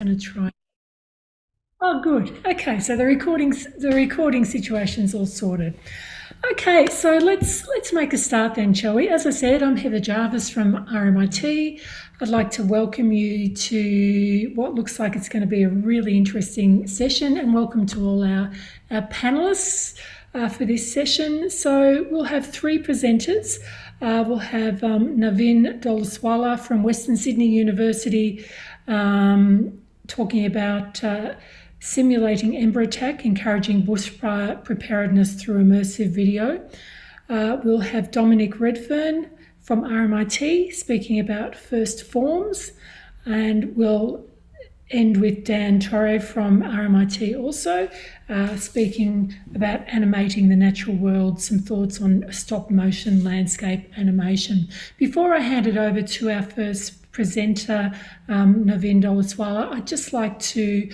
going to try. Oh, good. Okay, so the recording situation's all sorted. Okay, so let's make a start then, shall we? As I said, I'm Heather Jarvis from RMIT. I'd like to welcome you to what looks like it's going to be a really interesting session, and welcome to all our panelists for this session. So we'll have three presenters. We'll have Navin Dolaswala from Western Sydney University talking about simulating EmbraTech, encouraging bushfire preparedness through immersive video. We'll have Dominic Redfern from RMIT speaking about first forms, and we'll end with Dan Torre from RMIT also, speaking about animating the natural world, some thoughts on stop motion landscape animation. Before I hand it over to our first presenter, Navin Dolaswala, I'd just like to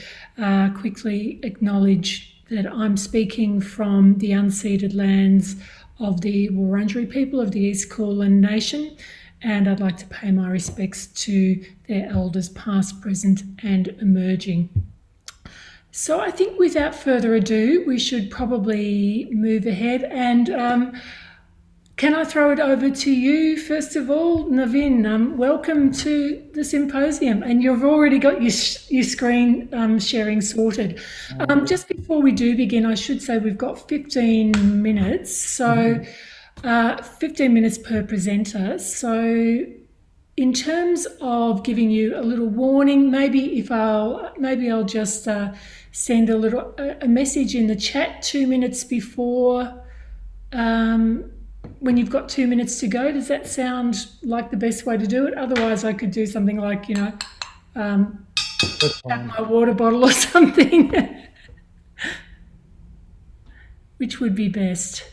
quickly acknowledge that I'm speaking from the unceded lands of the Wurundjeri people of the East Kulin Nation, and I'd like to pay my respects to their elders past, present and emerging. So I think without further ado, we should probably move ahead, and can I throw it over to you first of all, Navin? Welcome to the symposium, and you've already got your screen sharing sorted. Just before we do begin, I should say we've got 15 minutes, so 15 minutes per presenter. So in terms of giving you a little warning, maybe I'll just send a message in the chat 2 minutes before. When you've got 2 minutes to go, does that sound like the best way to do it? Otherwise, I could do something like, tap my water bottle or something, which would be best.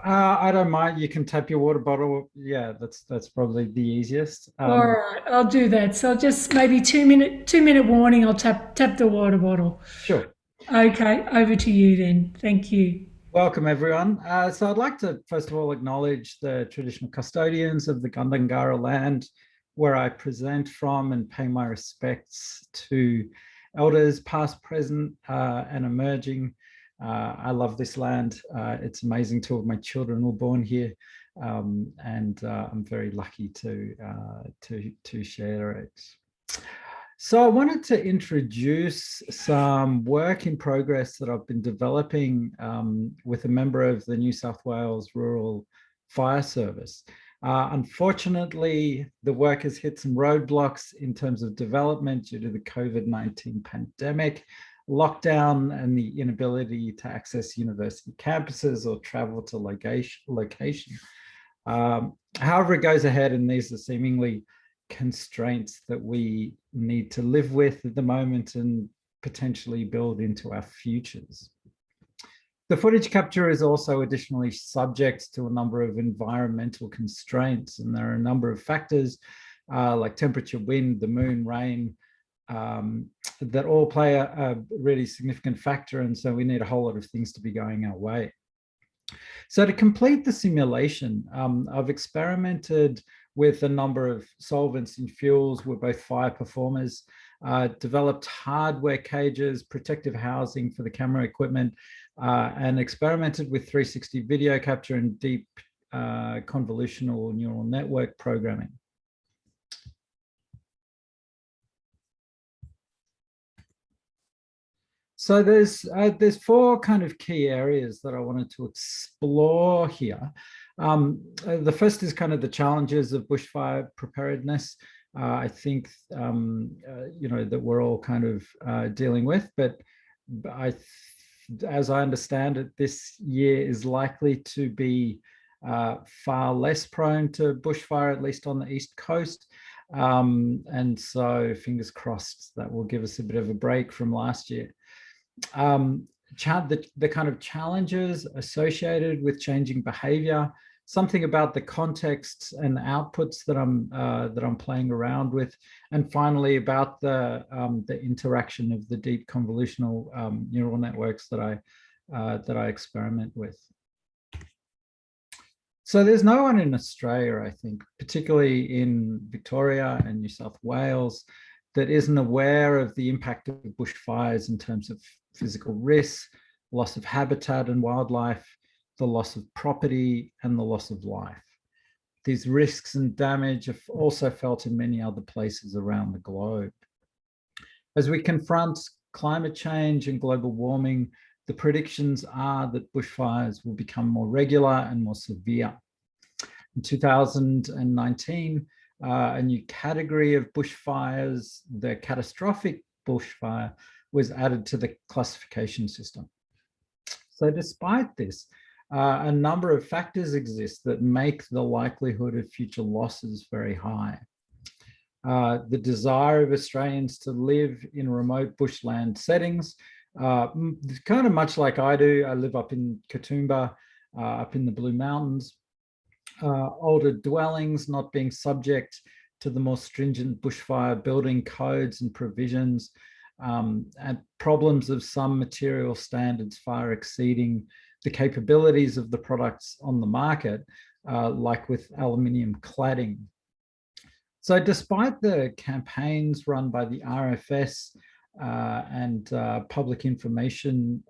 I don't mind. You can tap your water bottle. Yeah, that's probably the easiest. All right, I'll do that. So just maybe 2 minute warning. I'll tap the water bottle. Sure. Okay, over to you then. Thank you. Welcome, everyone. So I'd like to, first of all, acknowledge the traditional custodians of the Gundungurra land where I present from, and pay my respects to elders past, present and emerging. I love this land. It's amazing. Two of my children were born here, and I'm very lucky to share it. So I wanted to introduce some work in progress that I've been developing with a member of the New South Wales Rural Fire Service. Unfortunately, the work has hit some roadblocks in terms of development due to the COVID-19 pandemic, lockdown, and the inability to access university campuses or travel to location. However, it goes ahead, and these are seemingly constraints that we need to live with at the moment and potentially build into our futures. The footage capture is also additionally subject to a number of environmental constraints, and there are a number of factors like temperature, wind, the moon, rain, that all play a really significant factor, and so we need a whole lot of things to be going our way. So to complete the simulation, I've experimented with a number of solvents and fuels. We're both fire performers, developed hardware cages, protective housing for the camera equipment, and experimented with 360 video capture and deep convolutional neural network programming. So there's four kind of key areas that I wanted to explore here. The first is kind of the challenges of bushfire preparedness. I think that we're all kind of dealing with, but as I understand it, this year is likely to be far less prone to bushfire, at least on the East Coast. And so fingers crossed that will give us a bit of a break from last year. The kind of challenges associated with changing behavior, something about the contexts and outputs that I'm playing around with, and finally about the interaction of the deep convolutional neural networks that I experiment with. So there's no one in Australia, I think, particularly in Victoria and New South Wales, that isn't aware of the impact of bushfires in terms of physical risks, loss of habitat and wildlife, the loss of property, and the loss of life. These risks and damage are also felt in many other places around the globe. As we confront climate change and global warming, the predictions are that bushfires will become more regular and more severe. In 2019, a new category of bushfires, the catastrophic bushfire, was added to the classification system. So despite this, a number of factors exist that make the likelihood of future losses very high. The desire of Australians to live in remote bushland settings, kind of much like I do. I live up in Katoomba, up in the Blue Mountains. Older dwellings not being subject to the more stringent bushfire building codes and provisions, and problems of some material standards far exceeding the capabilities of the products on the market, like with aluminium cladding. So despite the campaigns run by the RFS and public information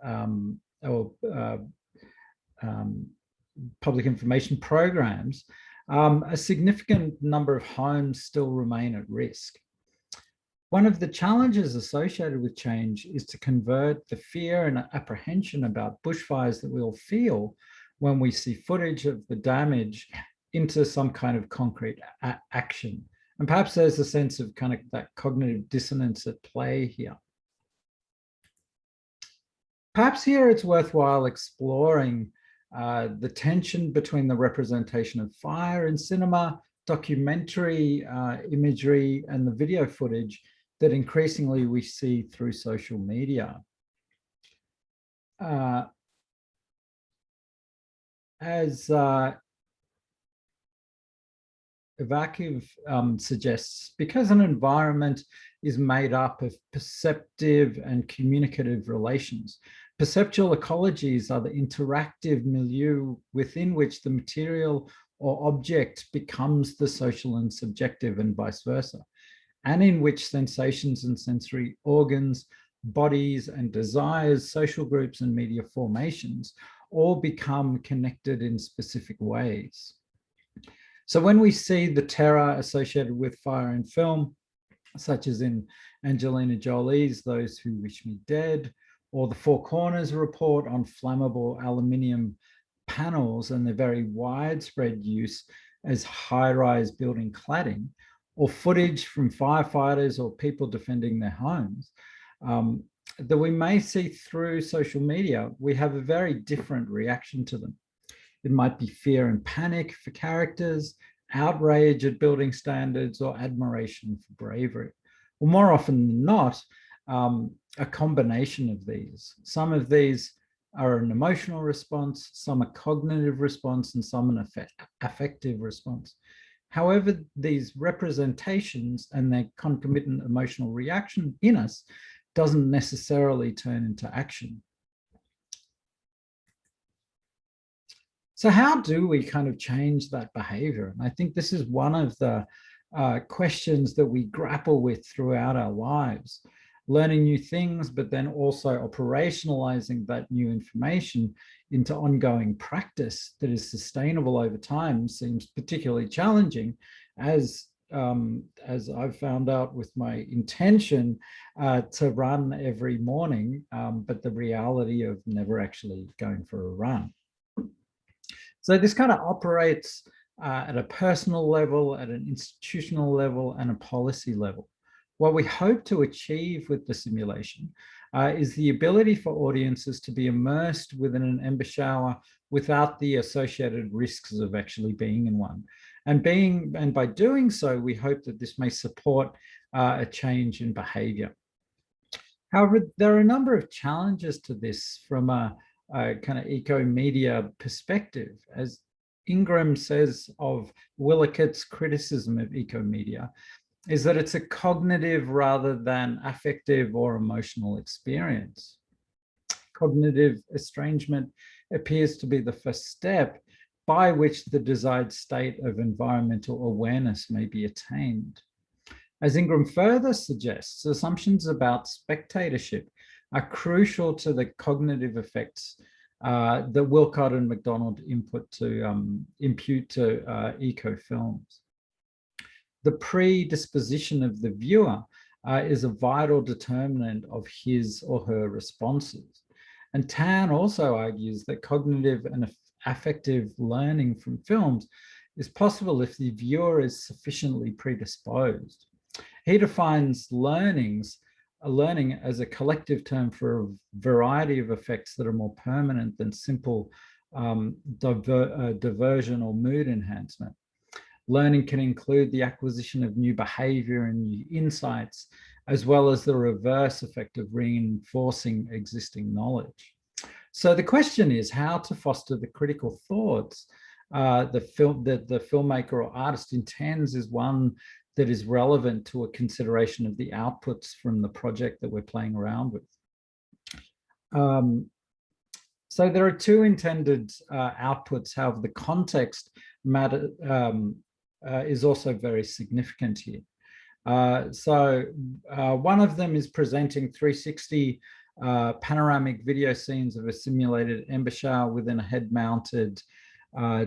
public information programs, a significant number of homes still remain at risk. One of the challenges associated with change is to convert the fear and apprehension about bushfires that we'll feel when we see footage of the damage into some kind of concrete action. And perhaps there's a sense of kind of that cognitive dissonance at play here. Perhaps here it's worthwhile exploring the tension between the representation of fire in cinema, documentary imagery, and the video footage that increasingly we see through social media. As Evakiv suggests, because an environment is made up of perceptive and communicative relations, perceptual ecologies are the interactive milieu within which the material or object becomes the social and subjective, and vice versa, and in which sensations and sensory organs, bodies and desires, social groups and media formations all become connected in specific ways. So when we see the terror associated with fire in film, such as in Angelina Jolie's Those Who Wish Me Dead, or the Four Corners report on flammable aluminium panels and their very widespread use as high-rise building cladding, or footage from firefighters or people defending their homes, that we may see through social media, we have a very different reaction to them. It might be fear and panic for characters, outrage at building standards, or admiration for bravery. Well, more often than not, a combination of these. Some of these are an emotional response, some a cognitive response, and some an affective response. However, these representations and their concomitant emotional reaction in us doesn't necessarily turn into action. So how do we kind of change that behavior? And I think this is one of the questions that we grapple with throughout our lives. Learning new things, but then also operationalizing that new information into ongoing practice that is sustainable over time seems particularly challenging, as I've found out with my intention to run every morning, but the reality of never actually going for a run. So this kind of operates at a personal level, at an institutional level, and a policy level. What we hope to achieve with the simulation is the ability for audiences to be immersed within an ember shower without the associated risks of actually being in one. And by doing so, we hope that this may support a change in behavior. However, there are a number of challenges to this from a kind of eco-media perspective. As Ingram says of Willicott's criticism of eco-media, is that it's a cognitive rather than affective or emotional experience. Cognitive estrangement appears to be the first step by which the desired state of environmental awareness may be attained. As Ingram further suggests, assumptions about spectatorship are crucial to the cognitive effects that Wilcott and MacDonald impute to eco-films. The predisposition of the viewer is a vital determinant of his or her responses. And Tan also argues that cognitive and affective learning from films is possible if the viewer is sufficiently predisposed. He defines learning as a collective term for a variety of effects that are more permanent than simple diversion or mood enhancement. Learning can include the acquisition of new behavior and new insights, as well as the reverse effect of reinforcing existing knowledge. So the question is how to foster the critical thoughts that the filmmaker or artist intends is one that is relevant to a consideration of the outputs from the project that we're playing around with. So there are two intended outputs. However, the context matter is also very significant here. One of them is presenting 360 panoramic video scenes of a simulated embouchure within a head-mounted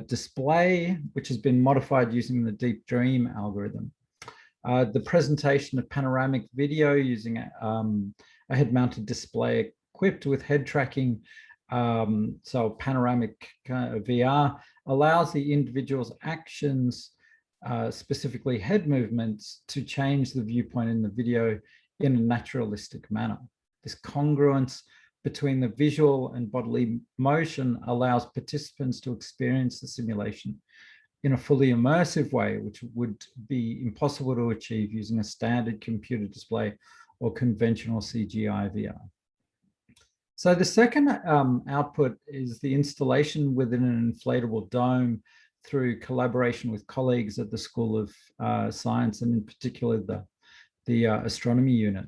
display, which has been modified using the Deep Dream algorithm. The presentation of panoramic video using a head-mounted display equipped with head tracking, so panoramic VR, allows the individual's actions, specifically head movements, to change the viewpoint in the video in a naturalistic manner. This congruence between the visual and bodily motion allows participants to experience the simulation in a fully immersive way, which would be impossible to achieve using a standard computer display or conventional CGI VR. So the second output is the installation within an inflatable dome through collaboration with colleagues at the School of Science, and in particular the astronomy unit.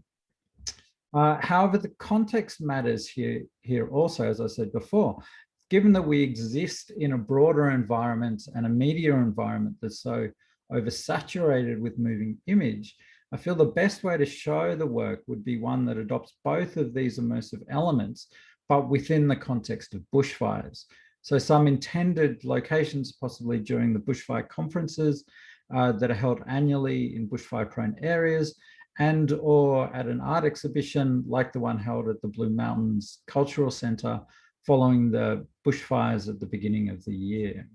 However, the context matters here also, as I said before. Given that we exist in a broader environment and a media environment that's so oversaturated with moving image, I feel the best way to show the work would be one that adopts both of these immersive elements, but within the context of bushfires. So some intended locations, possibly during the bushfire conferences that are held annually in bushfire-prone areas, and or at an art exhibition like the one held at the Blue Mountains Cultural Centre following the bushfires at the beginning of the year.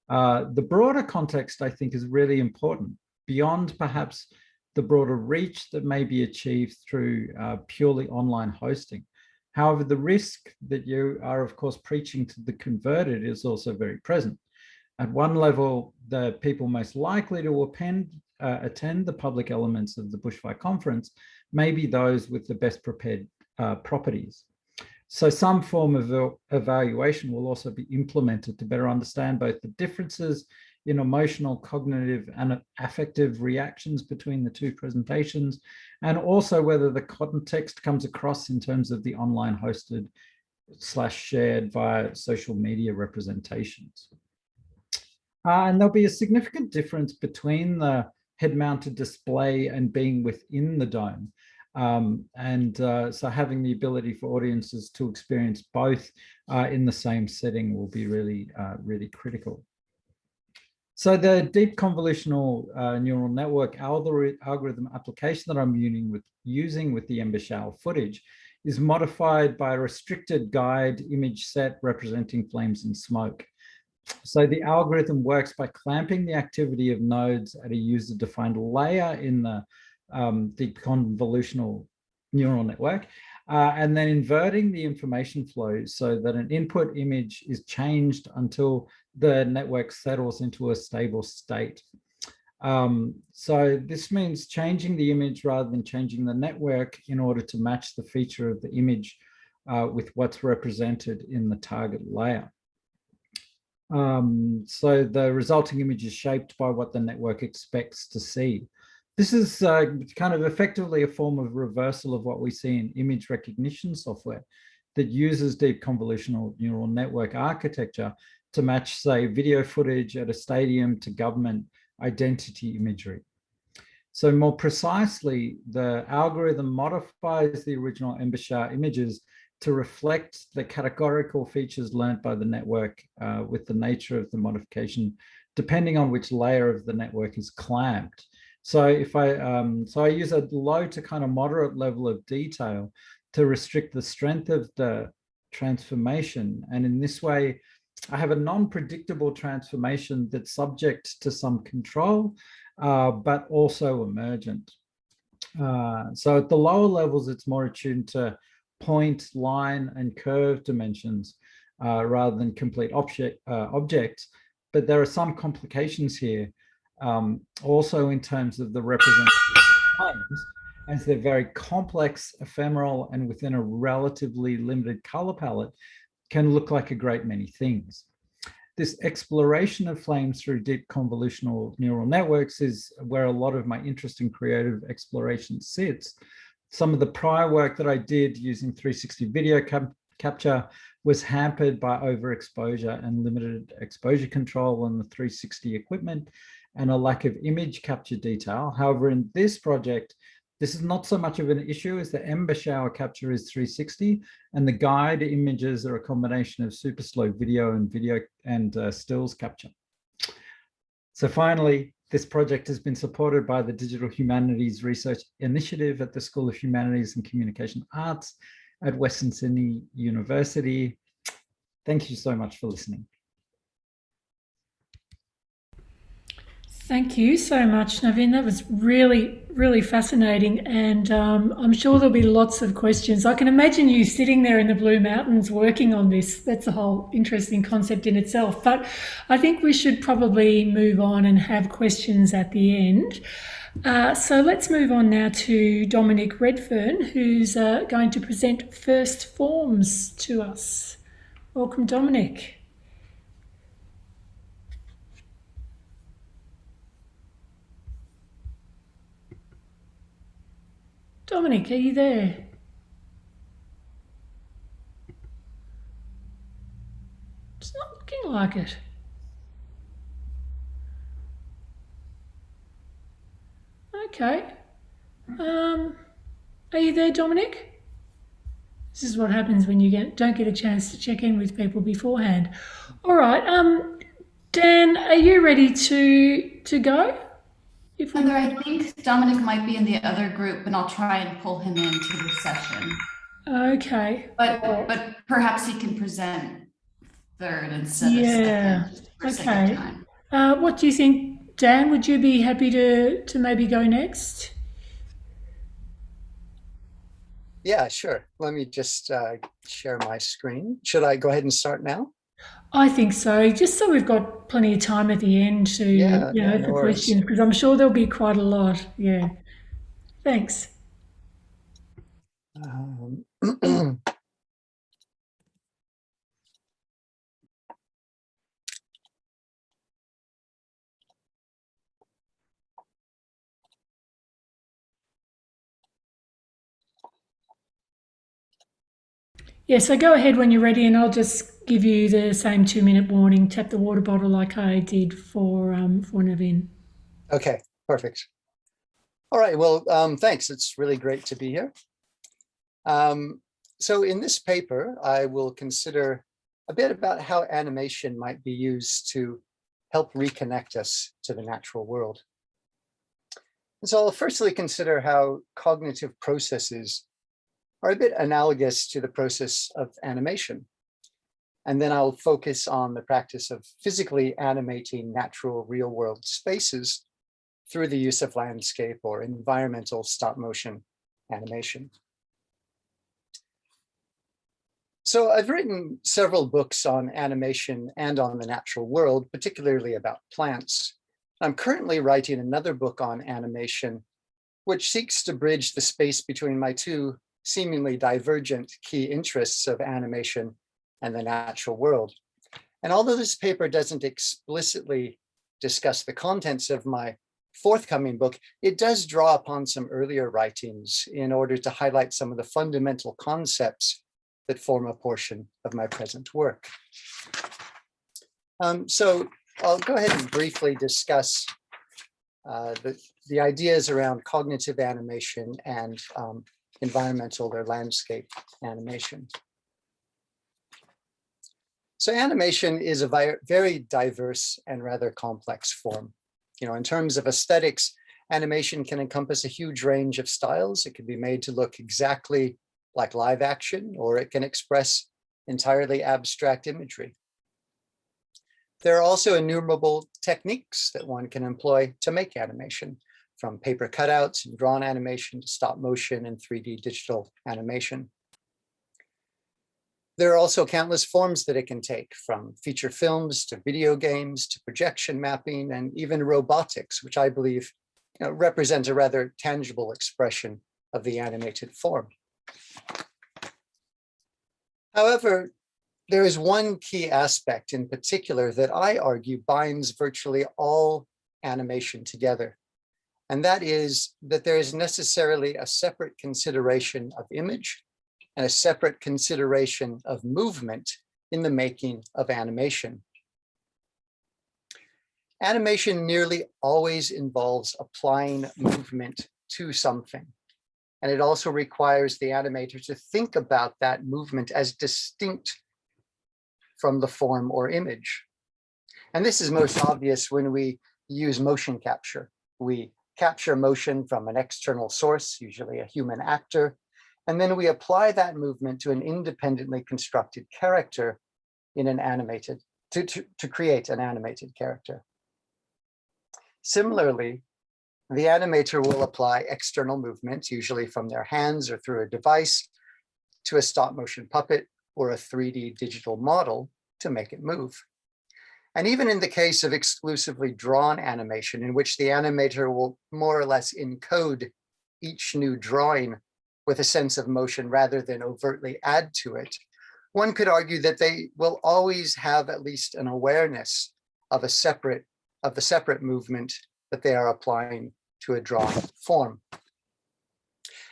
The broader context, I think, is really important, beyond perhaps the broader reach that may be achieved through purely online hosting. However, the risk that you are, of course, preaching to the converted is also very present. At one level, the people most likely to attend the public elements of the bushfire conference may be those with the best prepared properties. So some form of evaluation will also be implemented to better understand both the differences in emotional, cognitive, and affective reactions between the two presentations, and also whether the context comes across in terms of the online hosted / shared via social media representations. And there'll be a significant difference between the head-mounted display and being within the dome. So having the ability for audiences to experience both in the same setting will be really, really critical. So the deep convolutional neural network algorithm application that I'm using with the embouchure footage is modified by a restricted guide image set representing flames and smoke. So the algorithm works by clamping the activity of nodes at a user-defined layer in the convolutional neural network, and then inverting the information flow so that an input image is changed until the network settles into a stable state. So this means changing the image rather than changing the network in order to match the feature of the image with what's represented in the target layer. So the resulting image is shaped by what the network expects to see. This is kind of effectively a form of reversal of what we see in image recognition software that uses deep convolutional neural network architecture to match, say, video footage at a stadium to government identity imagery. So more precisely, the algorithm modifies the original Embouchure images to reflect the categorical features learned by the network with the nature of the modification, depending on which layer of the network is clamped. So if I use a low to kind of moderate level of detail to restrict the strength of the transformation. And in this way, I have a non-predictable transformation that's subject to some control, but also emergent. So at the lower levels, it's more attuned to point, line, and curve dimensions rather than complete objects. But there are some complications here, also in terms of the representation of planes, as they're very complex, ephemeral, and within a relatively limited color palette, can look like a great many things. This exploration of flames through deep convolutional neural networks is where a lot of my interest in creative exploration sits. Some of the prior work that I did using 360 video capture was hampered by overexposure and limited exposure control on the 360 equipment and a lack of image capture detail. However, in this project, this is not so much of an issue as the Embouchure capture is 360 and the guide images are a combination of super slow video and stills capture. So finally, this project has been supported by the Digital Humanities Research Initiative at the School of Humanities and Communication Arts at Western Sydney University. Thank you so much for listening. Thank you so much, Naveen. That was really, really fascinating. And I'm sure there'll be lots of questions. I can imagine you sitting there in the Blue Mountains working on this. That's a whole interesting concept in itself. But I think we should probably move on and have questions at the end. So let's move on now to Dominic Redfern, who's going to present first forms to us. Welcome, Dominic. Dominic, are you there? It's not looking like it. Okay. Are you there, Dominic? This is what happens when you don't get a chance to check in with people beforehand. All right. Dan, are you ready to go? Heather, I think Dominic might be in the other group, and I'll try and pull him into the session. Okay. But perhaps he can present third instead of second for sake of time. What do you think, Dan? Would you be happy to maybe go next? Yeah, sure. Let me just share my screen. Should I go ahead and start now? I think so, just so we've got plenty of time at the end to, for questions, because I'm sure there'll be quite a lot. Yeah. Thanks. Yeah, so go ahead when you're ready and I'll just give you the same 2-minute warning, tap the water bottle like I did for Naveen. Okay, perfect. All right, well, thanks. It's really great to be here. So in this paper, I will consider a bit about how animation might be used to help reconnect us to the natural world. And so I'll firstly consider how cognitive processes are a bit analogous to the process of animation. And then I'll focus on the practice of physically animating natural real-world spaces through the use of landscape or environmental stop-motion animation. So I've written several books on animation and on the natural world, particularly about plants. I'm currently writing another book on animation, which seeks to bridge the space between my two seemingly divergent key interests of animation and the natural world. And although this paper doesn't explicitly discuss the contents of my forthcoming book, it does draw upon some earlier writings in order to highlight some of the fundamental concepts that form a portion of my present work. So I'll go ahead and briefly discuss the the ideas around cognitive animation and environmental or landscape animation. So animation is a very diverse and rather complex form. You know, in terms of aesthetics, animation can encompass a huge range of styles. It can be made to look exactly like live action, or it can express entirely abstract imagery. There are also innumerable techniques that one can employ to make animation, from paper cutouts and drawn animation to stop motion and 3D digital animation. There are also countless forms that it can take, from feature films to video games to projection mapping and even robotics, which I believe represent a rather tangible expression of the animated form. However, there is one key aspect in particular that I argue binds virtually all animation together, and that is that there is necessarily a separate consideration of image and a separate consideration of movement in the making of animation. Animation nearly always involves applying movement to something, and it also requires the animator to think about that movement as distinct from the form or image. And this is most obvious when we use motion capture. We capture motion from an external source, usually a human actor, and then we apply that movement to an independently constructed character in an animated, to create an animated character. Similarly, the animator will apply external movement, usually from their hands or through a device, to a stop motion puppet or a 3D digital model to make it move. And even in the case of exclusively drawn animation, in which the animator will more or less encode each new drawing with a sense of motion rather than overtly add to it, one could argue that they will always have at least an awareness of the separate movement that they are applying to a drawn form.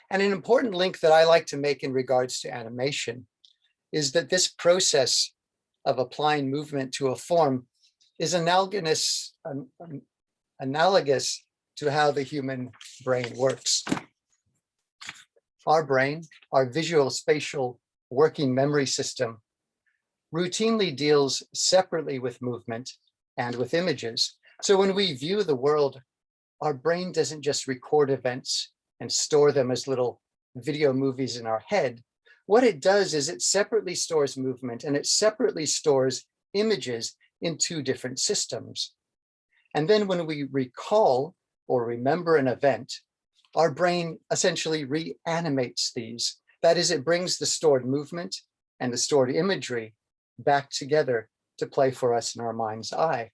And an important link that I like to make in regards to animation is that this process of applying movement to a form is analogous to how the human brain works. Our brain, our visual spatial working memory system, routinely deals separately with movement and with images. So when we view the world, our brain doesn't just record events and store them as little video movies in our head. What it does is it separately stores movement and it separately stores images in two different systems. And then when we recall or remember an event, our brain essentially reanimates these. That is, it brings the stored movement and the stored imagery back together to play for us in our mind's eye.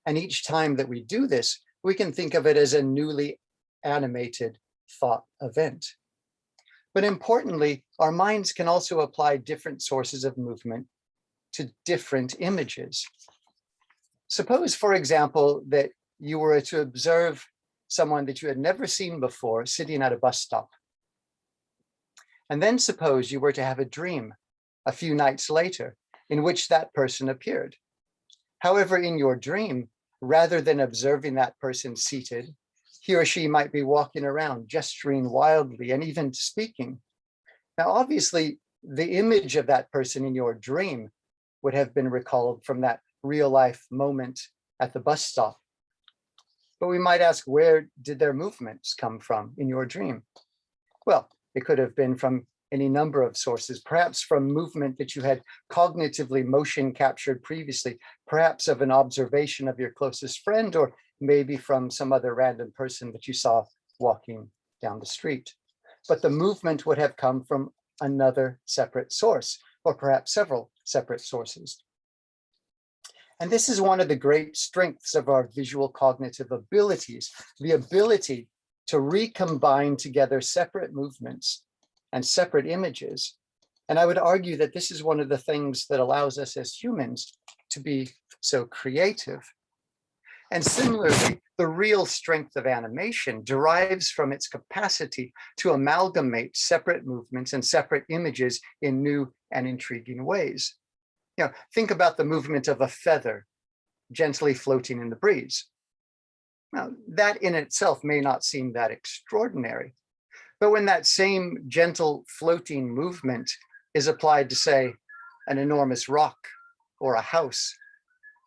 And each time that we do this, we can think of it as a newly animated thought event. But importantly, our minds can also apply different sources of movement to different images. Suppose, for example, that you were to observe someone that you had never seen before sitting at a bus stop. And then suppose you were to have a dream a few nights later in which that person appeared. However, in your dream, rather than observing that person seated, he or she might be walking around, gesturing wildly, and even speaking. Now, obviously, the image of that person in your dream would have been recalled from that real life moment at the bus stop. But we might ask, where did their movements come from in your dream? Well, it could have been from any number of sources, perhaps from movement that you had cognitively motion captured previously, perhaps of an observation of your closest friend, or maybe from some other random person that you saw walking down the street. But the movement would have come from another separate source, or perhaps several separate sources. And this is one of the great strengths of our visual cognitive abilities, the ability to recombine together separate movements and separate images. And I would argue that this is one of the things that allows us as humans to be so creative. And similarly, the real strength of animation derives from its capacity to amalgamate separate movements and separate images in new and intriguing ways. You know, think about the movement of a feather gently floating in the breeze. Now, that in itself may not seem that extraordinary, but when that same gentle floating movement is applied to, say, an enormous rock or a house,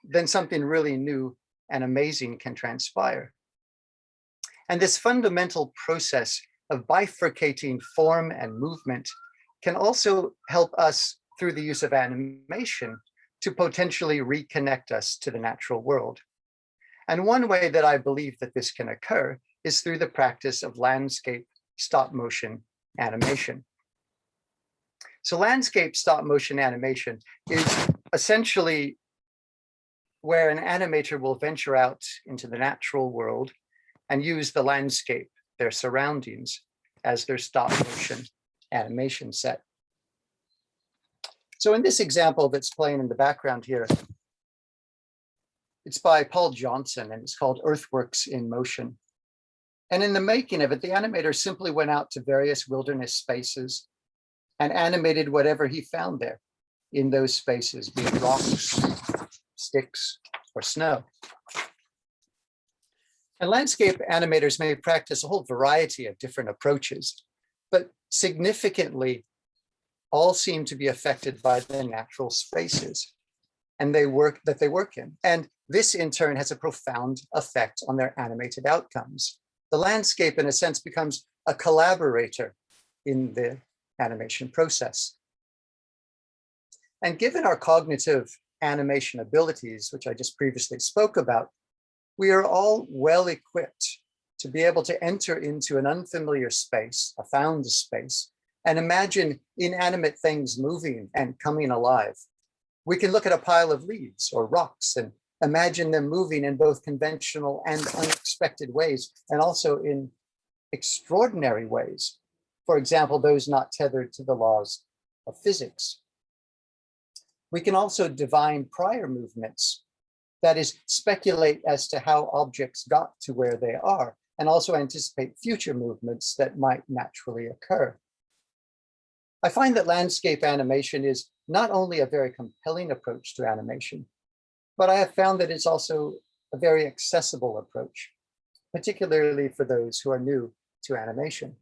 then something really new and amazing can transpire. And this fundamental process of bifurcating form and movement can also help us, through the use of animation, to potentially reconnect us to the natural world. And one way that I believe that this can occur is through the practice of landscape stop motion animation. So landscape stop motion animation is essentially where an animator will venture out into the natural world and use the landscape, their surroundings, as their stop motion animation set. So in this example that's playing in the background here, it's by Paul Johnson and it's called Earthworks in Motion. And in the making of it, the animator simply went out to various wilderness spaces and animated whatever he found there in those spaces, be it rocks, sticks, or snow. And landscape animators may practice a whole variety of different approaches, but significantly, all seem to be affected by the natural spaces and they work in. And this in turn has a profound effect on their animated outcomes. The landscape, in a sense, becomes a collaborator in the animation process. And given our cognitive animation abilities, which I just previously spoke about, we are all well equipped to be able to enter into an unfamiliar space, a found space, and imagine inanimate things moving and coming alive. We can look at a pile of leaves or rocks and imagine them moving in both conventional and unexpected ways, and also in extraordinary ways. For example, those not tethered to the laws of physics. We can also divine prior movements, that is, speculate as to how objects got to where they are, and also anticipate future movements that might naturally occur. I find that landscape animation is not only a very compelling approach to animation, but I have found that it's also a very accessible approach, particularly for those who are new to animation.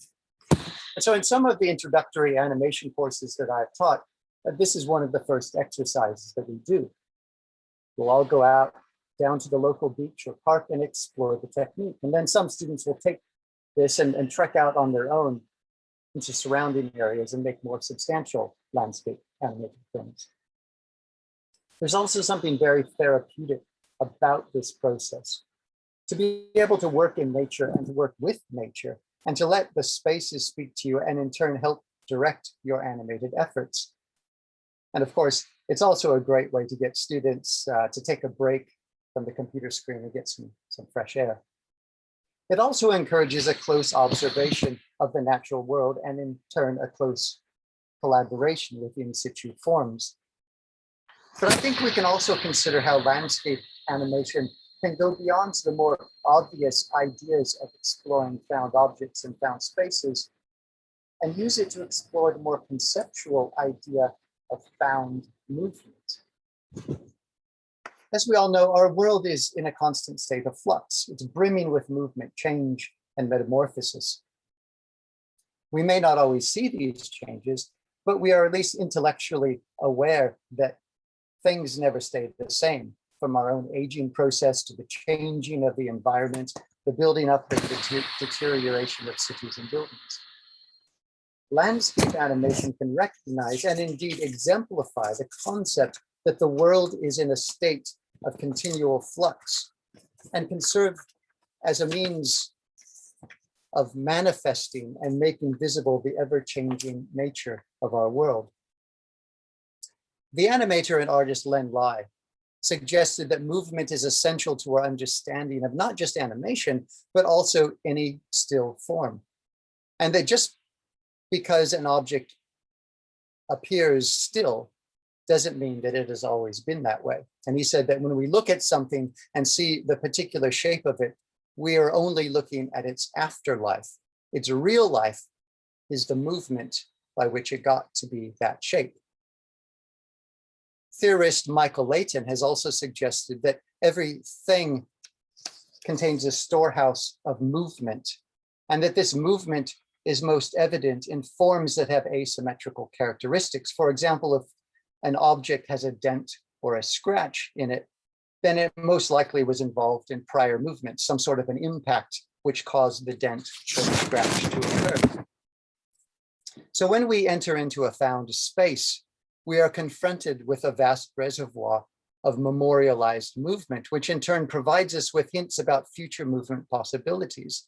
And so in some of the introductory animation courses that I've taught, this is one of the first exercises that we do. We'll all go out down to the local beach or park and explore the technique. And then some students will take this and trek out on their own into surrounding areas and make more substantial landscape animated films. There's also something very therapeutic about this process. To be able to work in nature and to work with nature and to let the spaces speak to you and in turn help direct your animated efforts. And of course, it's also a great way to get students to take a break from the computer screen and get some fresh air. It also encourages a close observation of the natural world and in turn a close collaboration with in situ forms. But I think we can also consider how landscape animation can go beyond the more obvious ideas of exploring found objects and found spaces and use it to explore the more conceptual idea of found movement. As we all know, our world is in a constant state of flux. It's brimming with movement, change, and metamorphosis. We may not always see these changes, but we are at least intellectually aware that things never stay the same, from our own aging process to the changing of the environment, the building up and the deterioration of cities and buildings. Landscape animation can recognize and indeed exemplify the concept that the world is in a state of continual flux and can serve as a means of manifesting and making visible the ever-changing nature of our world. The animator and artist Len Lai suggested that movement is essential to our understanding of not just animation, but also any still form. And that just because an object appears still doesn't mean that it has always been that way. And he said that when we look at something and see the particular shape of it, we are only looking at its afterlife. Its real life is the movement by which it got to be that shape. Theorist Michael Layton has also suggested that everything contains a storehouse of movement, and that this movement is most evident in forms that have asymmetrical characteristics. For example, if an object has a dent or a scratch in it, then it most likely was involved in prior movements, some sort of an impact which caused the dent or the scratch to occur. So when we enter into a found space, we are confronted with a vast reservoir of memorialized movement, which in turn provides us with hints about future movement possibilities.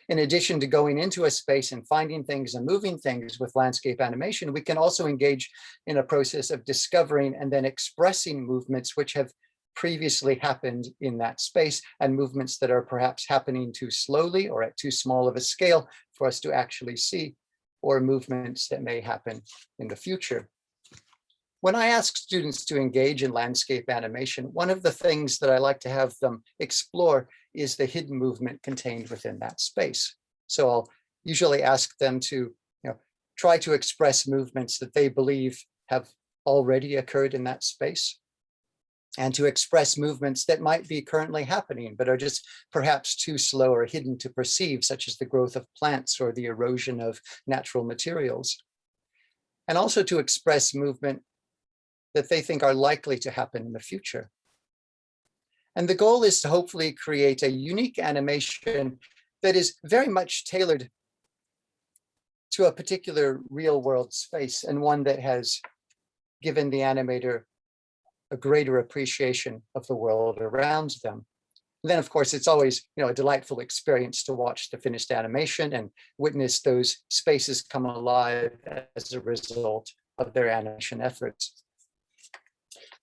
In addition to going into a space and finding things and moving things with landscape animation, we can also engage in a process of discovering and then expressing movements which have previously happened in that space, and movements that are perhaps happening too slowly or at too small of a scale for us to actually see, or movements that may happen in the future. When I ask students to engage in landscape animation, one of the things that I like to have them explore is the hidden movement contained within that space. So I'll usually ask them to try to express movements that they believe have already occurred in that space, and to express movements that might be currently happening, but are just perhaps too slow or hidden to perceive, such as the growth of plants or the erosion of natural materials. And also to express movement that they think are likely to happen in the future. And the goal is to hopefully create a unique animation that is very much tailored to a particular real world space, and one that has given the animator a greater appreciation of the world around them. And then, of course, it's always a delightful experience to watch the finished animation and witness those spaces come alive as a result of their animation efforts.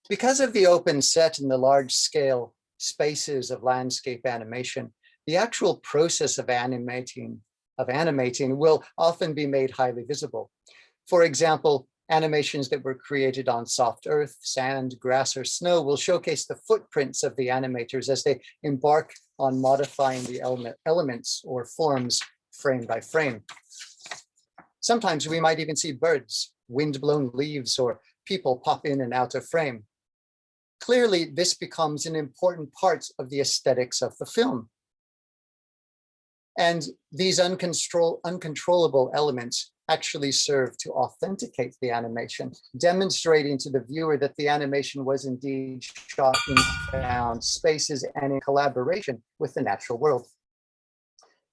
Because of the open set and the large scale spaces of landscape animation, the actual process of animating will often be made highly visible. For example, animations that were created on soft earth, sand, grass, or snow will showcase the footprints of the animators as they embark on modifying the elements or forms frame by frame. Sometimes we might even see birds, wind-blown leaves, or people pop in and out of frame. Clearly, this becomes an important part of the aesthetics of the film. And these uncontrollable elements actually serve to authenticate the animation, demonstrating to the viewer that the animation was indeed shot in found spaces and in collaboration with the natural world.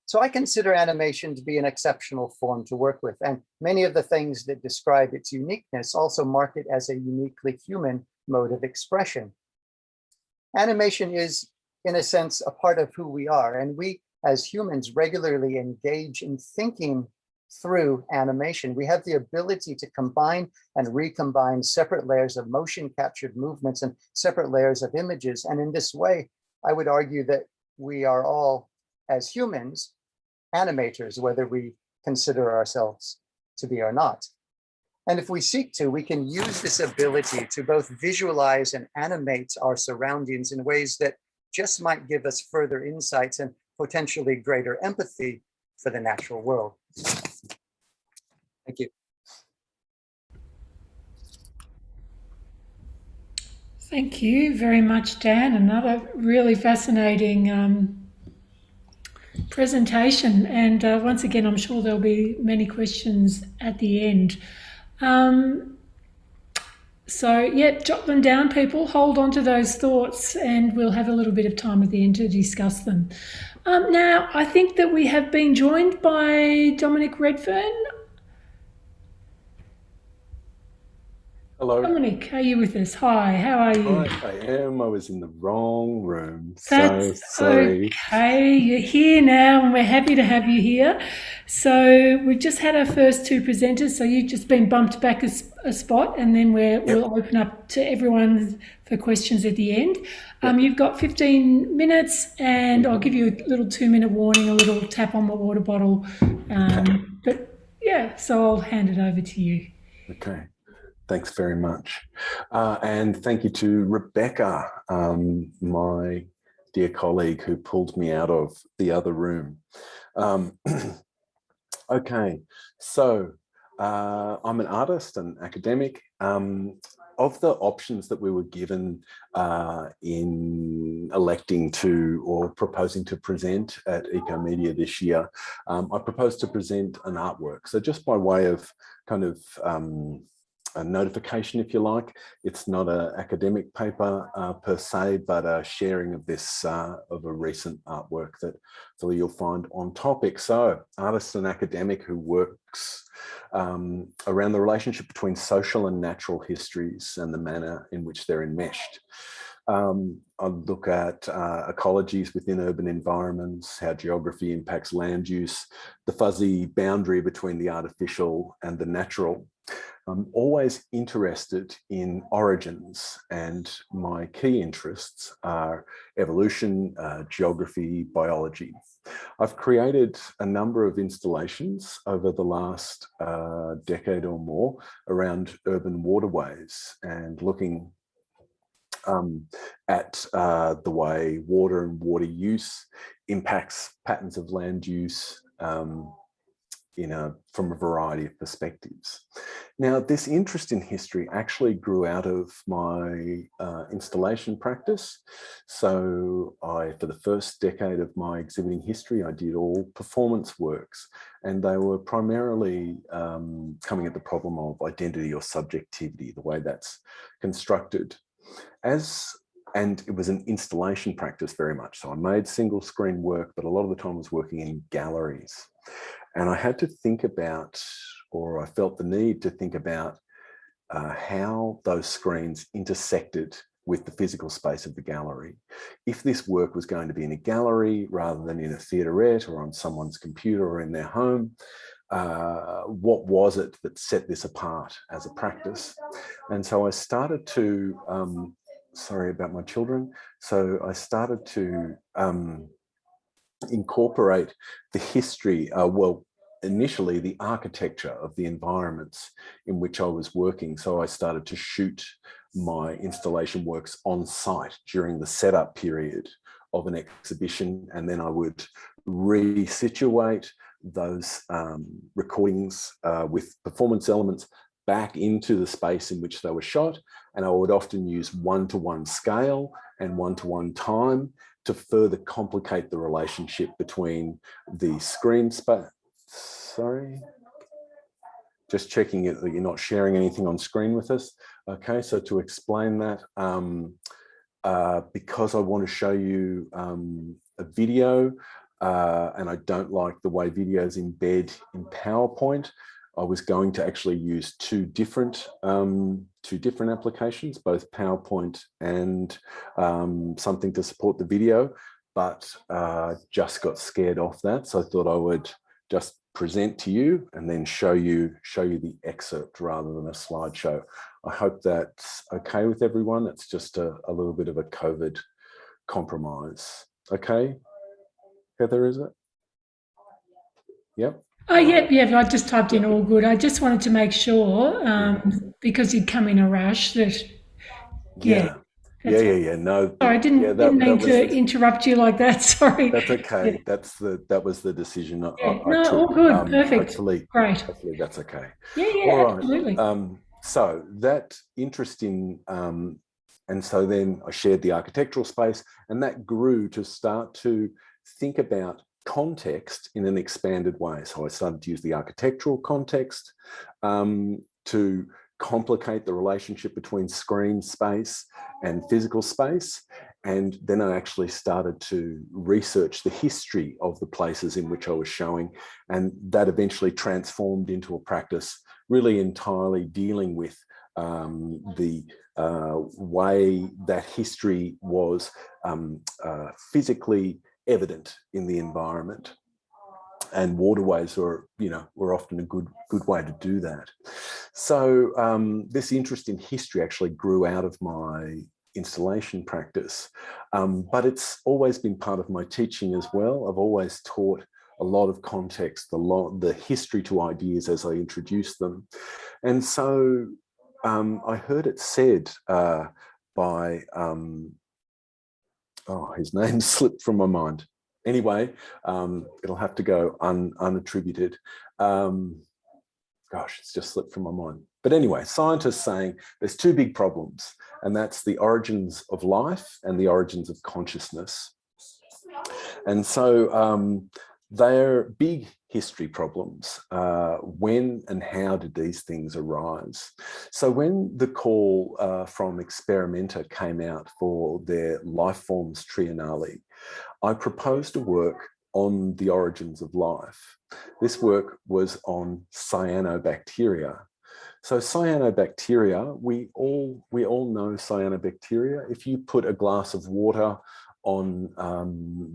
So I consider animation to be an exceptional form to work with, and many of the things that describe its uniqueness also mark it as a uniquely human mode of expression. Animation is, in a sense, a part of who we are, and we as humans regularly engage in thinking through animation. We have the ability to combine and recombine separate layers of motion captured movements and separate layers of images. And in this way, I would argue that we are all, as humans, animators, whether we consider ourselves to be or not. And if we seek to, we can use this ability to both visualize and animate our surroundings in ways that just might give us further insights and potentially greater empathy for the natural world. Thank you. Thank you very much, Dan. Another really fascinating presentation. And once again, I'm sure there'll be many questions at the end. So yeah, jot them down, people. Hold on to those thoughts, and we'll have a little bit of time at the end to discuss them. Now, I think that we have been joined by Dominic Redfern. Hello. Dominic, are you with us? Hi, how are you? Hi, I am. I was in the wrong room. That's so sorry. Okay, you're here now, and we're happy to have you here. So we've just had our first two presenters, so you've just been bumped back a spot, and then we'll open up to everyone for questions at the end. You've got 15 minutes, and I'll give you a little 2-minute warning, a little tap on the water bottle. But yeah, so I'll hand it over to you. Okay. Thanks very much. And thank you to Rebecca, my dear colleague who pulled me out of the other room. Okay, so I'm an artist and academic. of the options that we were given in electing to or proposing to present at Ecomedia this year, I proposed to present an artwork. So just by way of kind of a notification, if you like, it's not an academic paper per se, but a sharing of this, of a recent artwork that hopefully you'll find on topic. So artist and academic who works around the relationship between social and natural histories and the manner in which they're enmeshed. I look at ecologies within urban environments, how geography impacts land use, the fuzzy boundary between the artificial and the natural. I'm always interested in origins, and my key interests are evolution, geography, biology. I've created a number of installations over the last decade or more around urban waterways and looking at the way water and water use impacts patterns of land use from a variety of perspectives. Now, this interest in history actually grew out of my installation practice. So for the first decade of my exhibiting history, I did all performance works, and they were primarily coming at the problem of identity or subjectivity, the way that's constructed. And it was an installation practice very much. So I made single screen work, but a lot of the time I was working in galleries. And I had to think about, or I felt the need to think about how those screens intersected with the physical space of the gallery. If this work was going to be in a gallery rather than in a theaterette or on someone's computer or in their home, what was it that set this apart as a practice? And so I started to, sorry about my children. So I started to incorporate the history, initially the architecture of the environments in which I was working. So I started to shoot my installation works on site during the setup period of an exhibition, and then I would resituate those recordings with performance elements back into the space in which they were shot. And I would often use one-to-one scale and one-to-one time to further complicate the relationship between the screen space. Sorry, just checking it that you're not sharing anything on screen with us. Okay, so to explain that, because I want to show you a video, and I don't like the way videos embed in PowerPoint, I was going to actually use two different applications, both PowerPoint and something to support the video, but just got scared off that. So I thought I would just present to you and then show you the excerpt rather than a slideshow. I hope that's okay with everyone. It's just a little bit of a COVID compromise. Okay, Heather, is it? Yep. Oh, yeah, I just typed in all good. I just wanted to make sure, because you'd come in a rush, that, Yeah. No. Sorry, I didn't mean to interrupt you like that. Sorry. That's okay. Yeah. That was the decision I took. All good. Perfect. Great. Hopefully that's okay. Yeah, all right. absolutely. So that interest in, and so then I shared the architectural space, and that grew to start to think about context in an expanded way. So I started to use the architectural context to complicate the relationship between screen space and physical space. And then I actually started to research the history of the places in which I was showing. And that eventually transformed into a practice really entirely dealing with the way that history was physically evident in the environment, and waterways were often a good way to do that. So this interest in history actually grew out of my installation practice, but it's always been part of my teaching as well. I've always taught a lot of context, the history to ideas as I introduce them. And so I heard it said by his name slipped from my mind. Anyway, it'll have to go unattributed. Gosh, it's just slipped from my mind. But anyway, scientists saying there's two big problems, and that's the origins of life and the origins of consciousness. And so they're big history problems. When and how did these things arise? So when the call from Experimenta came out for their Life Forms Triennale, I proposed a work on the origins of life. This work was on cyanobacteria. So cyanobacteria, we all know cyanobacteria. If you put a glass of water on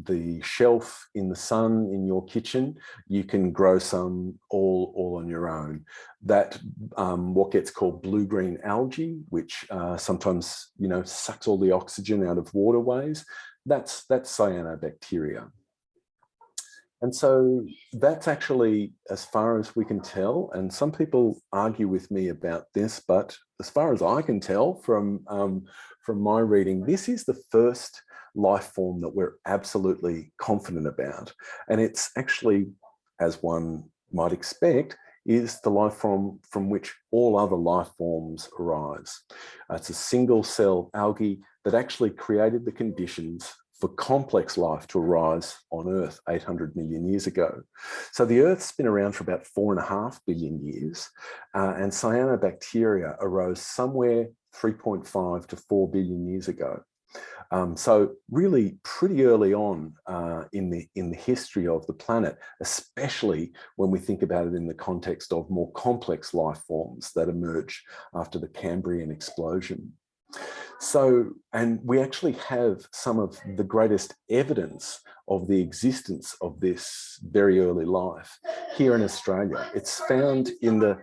the shelf in the sun in your kitchen, you can grow some all on your own. That what gets called blue-green algae, which sometimes sucks all the oxygen out of waterways, that's cyanobacteria. And so that's actually, as far as we can tell, and some people argue with me about this, but as far as I can tell from my reading, this is the first life form that we're absolutely confident about. And it's actually, as one might expect, is the life form from which all other life forms arise. It's a single cell algae that actually created the conditions for complex life to arise on Earth 800 million years ago. So the Earth's been around for about 4.5 billion years, and cyanobacteria arose somewhere 3.5 to 4 billion years ago. So really pretty early on in the history of the planet, especially when we think about it in the context of more complex life forms that emerge after the Cambrian explosion. So, and we actually have some of the greatest evidence of the existence of this very early life here in Australia. It's found in the,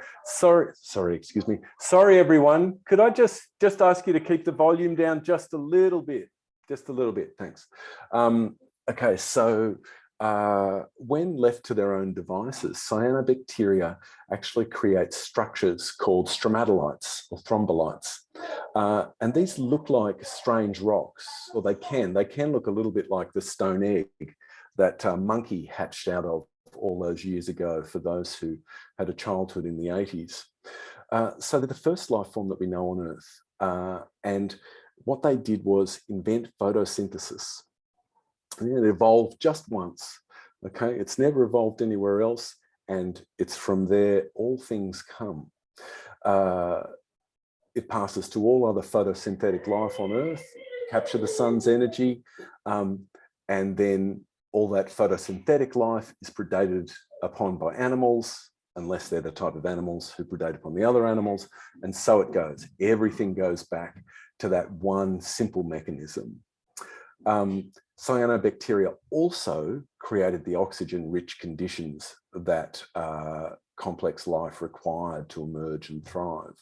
excuse me. Sorry, everyone. Could I just ask you to keep the volume down just a little bit? Just a little bit, thanks. Okay, so when left to their own devices, cyanobacteria actually create structures called stromatolites or thrombolites. And these look like strange rocks, or they can look a little bit like the stone egg that monkey hatched out of all those years ago for those who had a childhood in the 80s. So they're the first life form that we know on Earth. And what they did was invent photosynthesis. And it evolved just once, okay? It's never evolved anywhere else, and it's from there all things come. It passes to all other photosynthetic life on Earth, capture the sun's energy, and then all that photosynthetic life is predated upon by animals, unless they're the type of animals who predate upon the other animals, and so it goes. Everything goes back to that one simple mechanism. Cyanobacteria also created the oxygen-rich conditions that complex life required to emerge and thrive.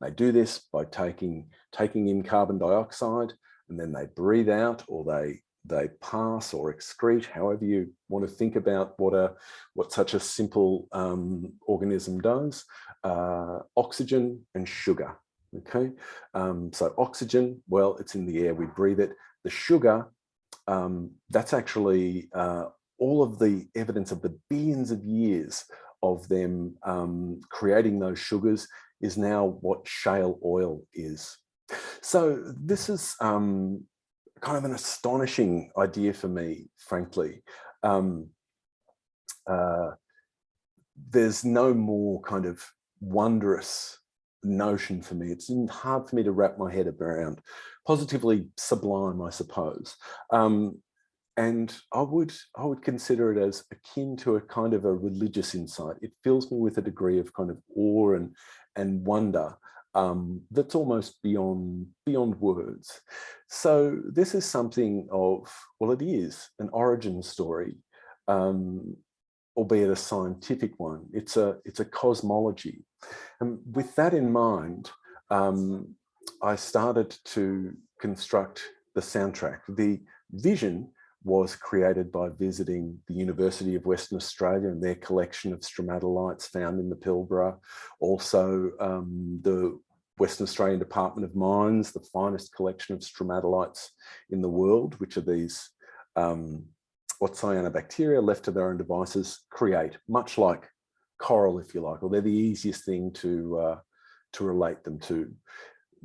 They do this by taking in carbon dioxide, and then they breathe out, or they pass or excrete, however you want to think about what such a simple organism does, oxygen and sugar. Okay, so oxygen, well, it's in the air, we breathe it. The sugar, that's actually all of the evidence of the billions of years of them creating those sugars is now what shale oil is. So this is kind of an astonishing idea for me, frankly. There's no more kind of wondrous notion for me. It's hard for me to wrap my head around. Positively sublime, I suppose. And I would consider it as akin to a kind of a religious insight. It fills me with a degree of kind of awe and wonder that's almost beyond words. So this is something of, well, it is an origin story, albeit a scientific one. It's a cosmology. And with that in mind, I started to construct the soundtrack. The vision was created by visiting the University of Western Australia and their collection of stromatolites found in the Pilbara. Also, the Western Australian Department of Mines, the finest collection of stromatolites in the world, which are these, what cyanobacteria left to their own devices create, much like coral, if you like, or they're the easiest thing to relate them to.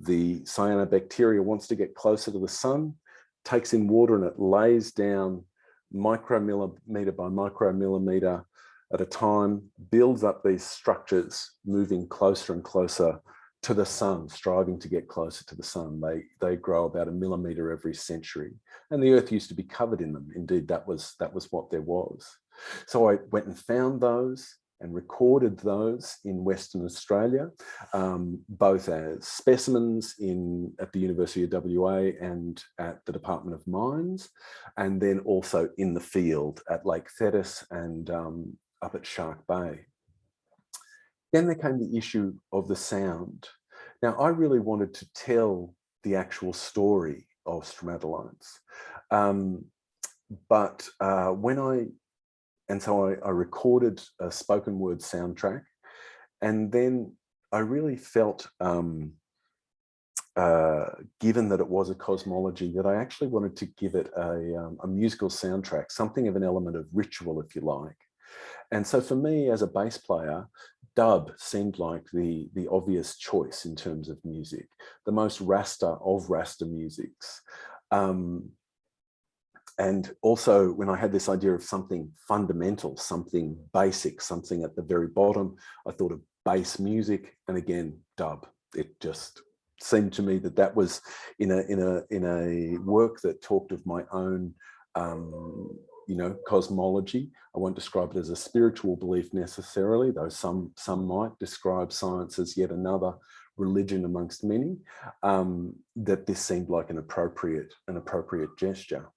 The cyanobacteria wants to get closer to the sun, takes in water, and it lays down micromillimeter by micromillimeter at a time, builds up these structures, moving closer and closer to the sun, striving to get closer to the sun. They grow about 1 millimeter every century, and the Earth used to be covered in them. Indeed, that was what there was. So I went and found those and recorded those in Western Australia, both as specimens at the University of WA and at the Department of Mines, and then also in the field at Lake Thetis and up at Shark Bay. Then there came the issue of the sound. Now, I really wanted to tell the actual story of stromatolites. So I recorded a spoken word soundtrack, and then I really felt, given that it was a cosmology, that I actually wanted to give it a musical soundtrack, something of an element of ritual, if you like. And so for me as a bass player, dub seemed like the obvious choice in terms of music, the most Rasta of Rasta musics. And also when I had this idea of something fundamental, something basic, something at the very bottom, I thought of bass music, and again, dub. It just seemed to me that that was in a work that talked of my own cosmology. I won't describe it as a spiritual belief necessarily, though some might describe science as yet another religion amongst many, that this seemed like an appropriate gesture.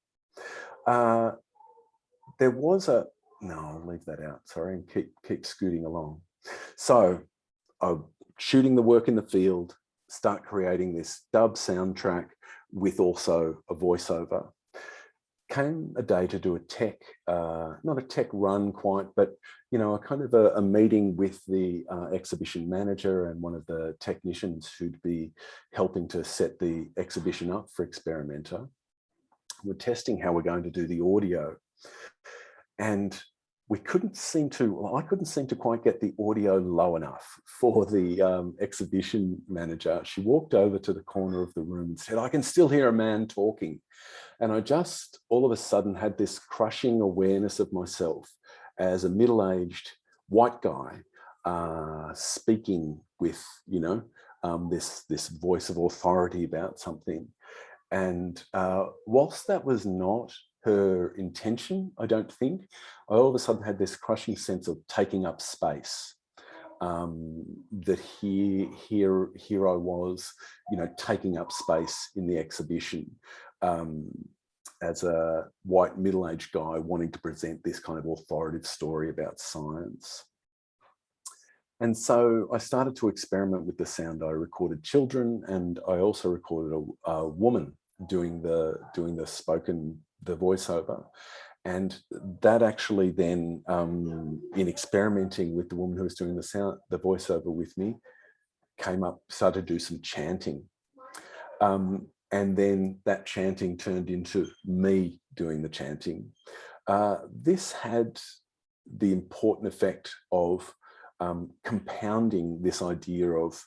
There was I'll leave that out, sorry, and keep scooting along. So I'm shooting the work in the field, start creating this dub soundtrack with also a voiceover. Came a day to do a tech, not a tech run quite, but a kind of a meeting with the exhibition manager and one of the technicians who'd be helping to set the exhibition up for Experimenta. We're testing how we're going to do the audio, and I couldn't seem to quite get the audio low enough for the exhibition manager. She walked over to the corner of the room and said, "I can still hear a man talking." And I just all of a sudden had this crushing awareness of myself as a middle-aged white guy speaking with, this voice of authority about something. And whilst that was not her intention, I don't think, I all of a sudden had this crushing sense of taking up space. That here I was, taking up space in the exhibition as a white middle-aged guy wanting to present this kind of authoritative story about science. And so I started to experiment with the sound. I recorded children, and I also recorded a woman doing the voiceover. And that actually then, in experimenting with the woman who was doing the voiceover with me, started to do some chanting. And then that chanting turned into me doing the chanting. This had the important effect of compounding this idea of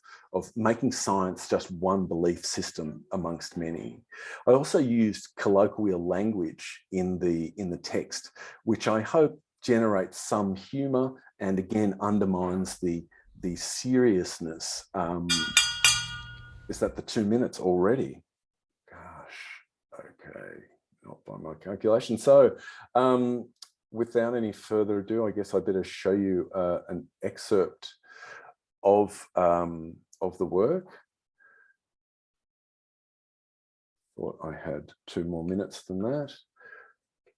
making science just one belief system amongst many. I also used colloquial language in the text, which I hope generates some humor and again undermines the seriousness. Is that the 2 minutes already? Gosh, okay, not by my calculation. So without any further ado, I guess I better show you an excerpt of the work. Thought I had 2 more minutes than that,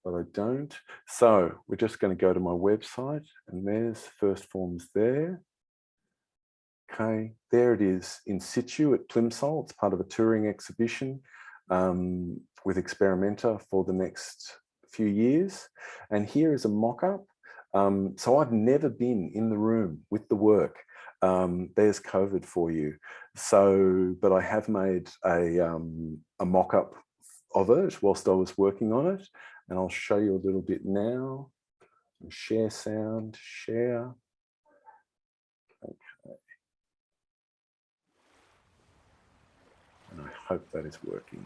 but I don't. So we're just going to go to my website, and there's First Forms there. Okay, there it is in situ at Plimsoll. It's part of a touring exhibition with Experimenta for the next few years. And here is a mock-up. So I've never been in the room with the work. There's COVID for you. So, but I have made a mock-up of it whilst I was working on it. And I'll show you a little bit now. Share sound, share. hope that is working.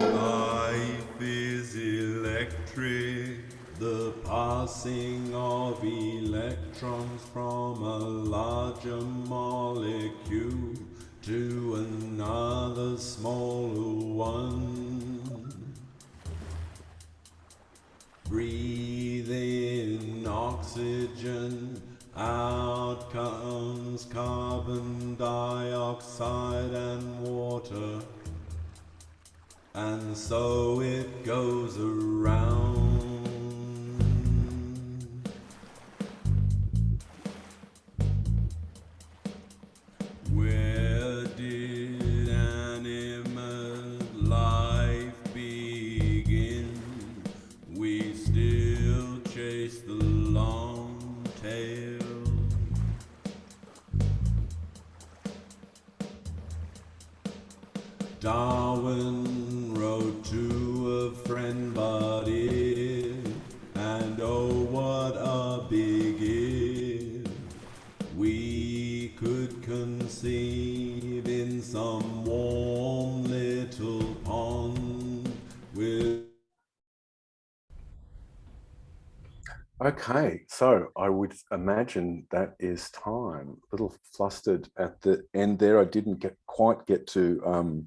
Life is electric, the passing of electrons from a larger molecule to another smaller one. Breathe in oxygen, out comes carbon dioxide and water. And so it goes around. Where did animal life begin? We still chase the long tail. Darwin wrote to a friend, but if, and oh what a big if, we could conceive in some warm little pond with. Okay, so I would imagine that is time. A little flustered at the end there. I didn't quite get to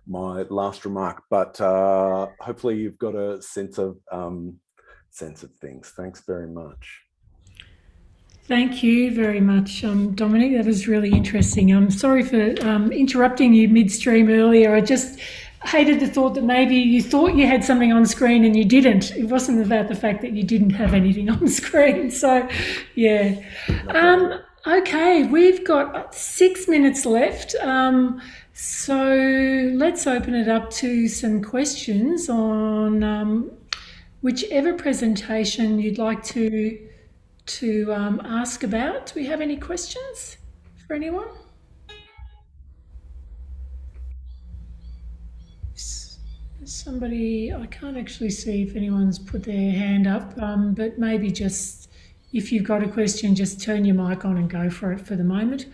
my last remark, but hopefully you've got a sense of things. Thanks very much. Thank you very much, Dominic. That was really interesting. I'm sorry for interrupting you midstream earlier. I just hated the thought that maybe you thought you had something on screen and you didn't. It wasn't about the fact that you didn't have anything on screen. So, yeah. Okay, we've got 6 minutes left. So let's open it up to some questions on whichever presentation you'd like to ask about. Do we have any questions for anyone? Somebody, I can't actually see if anyone's put their hand up, but maybe just if you've got a question, just turn your mic on and go for it for the moment.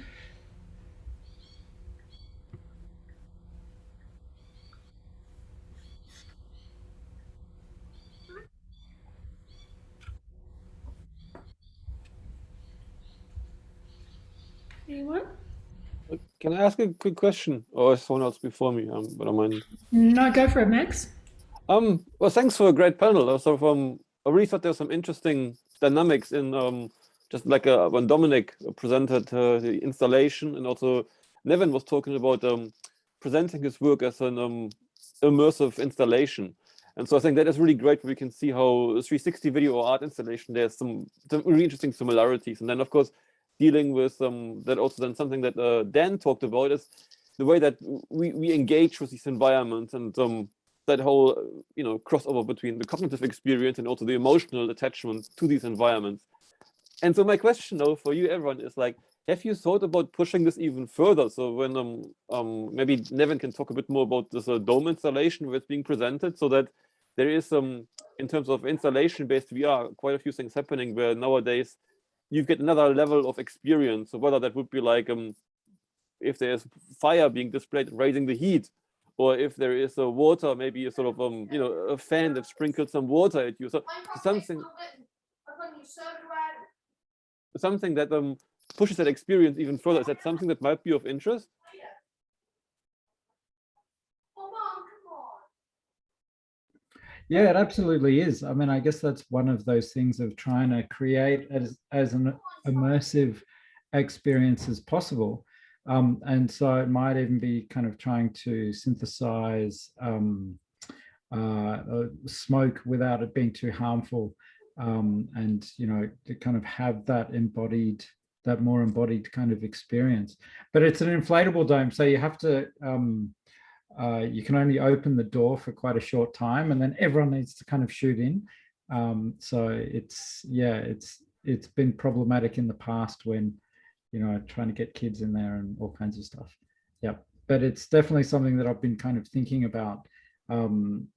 Anyone? Can I ask a quick question, or is someone else before me? But I mind. No, go for it, Max. Well, thanks for a great panel. I really thought there was some interesting dynamics in just like when Dominic presented the installation, and also Nevin was talking about presenting his work as an immersive installation. And so I think that is really great. We can see how 360 video or art installation, there's some really interesting similarities. And then, of course, dealing with that also then something that Dan talked about is the way that we engage with these environments, and that whole crossover between the cognitive experience and also the emotional attachment to these environments. And so my question though for you, everyone, is like, have you thought about pushing this even further? So when maybe Nevin can talk a bit more about this dome installation where it's being presented, so that there is in terms of installation-based VR, quite a few things happening where nowadays you get another level of experience. So whether that would be like if there's fire being displayed, raising the heat, or if there is a water, maybe a sort of a fan that sprinkles some water at you. So something that pushes that experience even further. Is that something that might be of interest? Yeah, it absolutely is. I mean, I guess that's one of those things of trying to create as an immersive experience as possible. And so it might even be kind of trying to synthesize smoke without it being too harmful, and to kind of have that more embodied kind of experience. But it's an inflatable dome, so you have to you can only open the door for quite a short time, and then everyone needs to kind of shoot in. So it's been problematic in the past when you know, trying to get kids in there and all kinds of stuff. Yeah, but it's definitely something that I've been kind of thinking about. And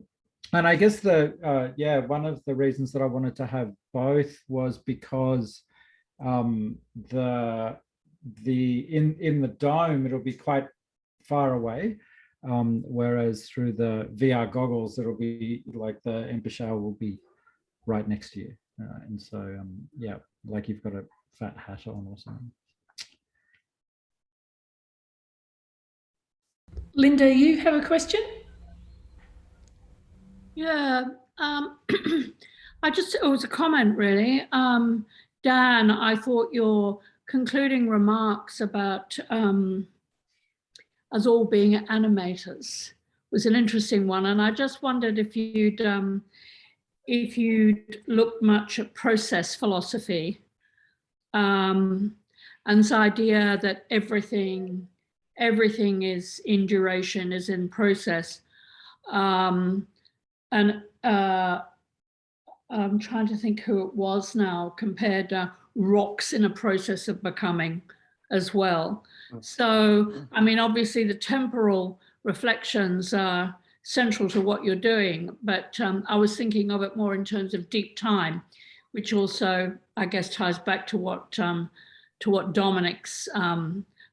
I guess one of the reasons that I wanted to have both was because in the dome it'll be quite far away, whereas through the VR goggles it'll be like the Emperor Shower will be right next to you, and so yeah, like you've got a fat hat on or something. Linda, you have a question? Yeah, it was a comment really. Dan, I thought your concluding remarks about us all being animators was an interesting one. And I just wondered if you'd looked much at process philosophy, and this idea that everything is in duration, is in process. And I'm trying to think who it was now, compared to rocks in a process of becoming as well. So, I mean, obviously the temporal reflections are central to what you're doing, but I was thinking of it more in terms of deep time, which also, I guess, ties back to what Dominic's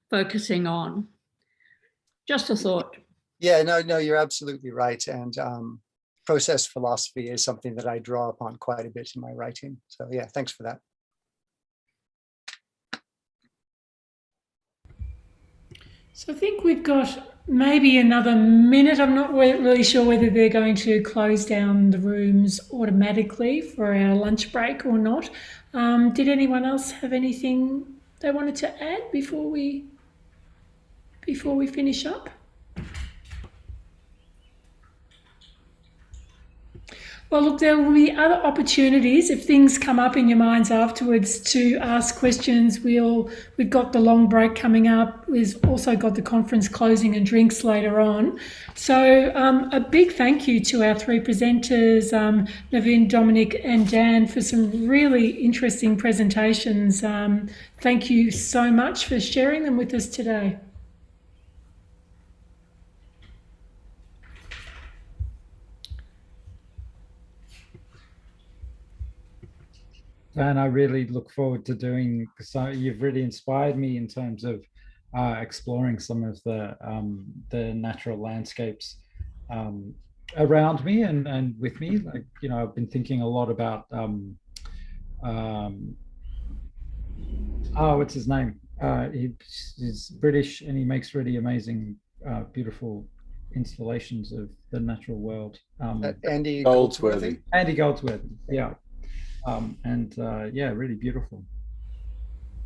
focusing on. Just a thought. Yeah, no, you're absolutely right. And process philosophy is something that I draw upon quite a bit in my writing. So yeah, thanks for that. So I think we've got maybe another minute. I'm not really sure whether they're going to close down the rooms automatically for our lunch break or not. Did anyone else have anything they wanted to add before we finish up? Well, look, there will be other opportunities if things come up in your minds afterwards to ask questions. We've got the long break coming up. We've also got the conference closing and drinks later on. So a big thank you to our three presenters, Navin, Dominic and Dan, for some really interesting presentations. Thank you so much for sharing them with us today. And I really look forward to doing, so you've really inspired me in terms of exploring some of the natural landscapes around me and with me. Like, you know, I've been thinking a lot about, what's his name? He's British and he makes really amazing, beautiful installations of the natural world. Andy Goldsworthy. Andy Goldsworthy, yeah. Yeah, really beautiful.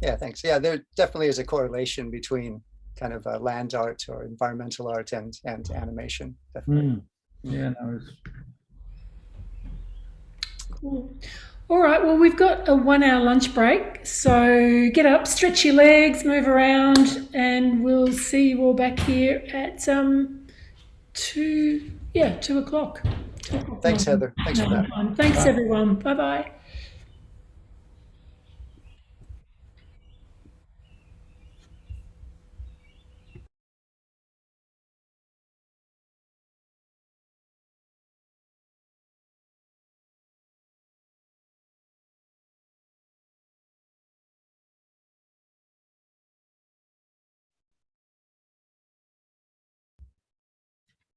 Yeah, thanks. Yeah, there definitely is a correlation between kind of land art or environmental art and animation. Definitely. Yeah, no. Cool. All right, well, we've got a 1 hour lunch break. So get up, stretch your legs, move around, and we'll see you all back here at 2 o'clock. Thanks, Heather. Thanks for that. Thanks, everyone. Bye-bye.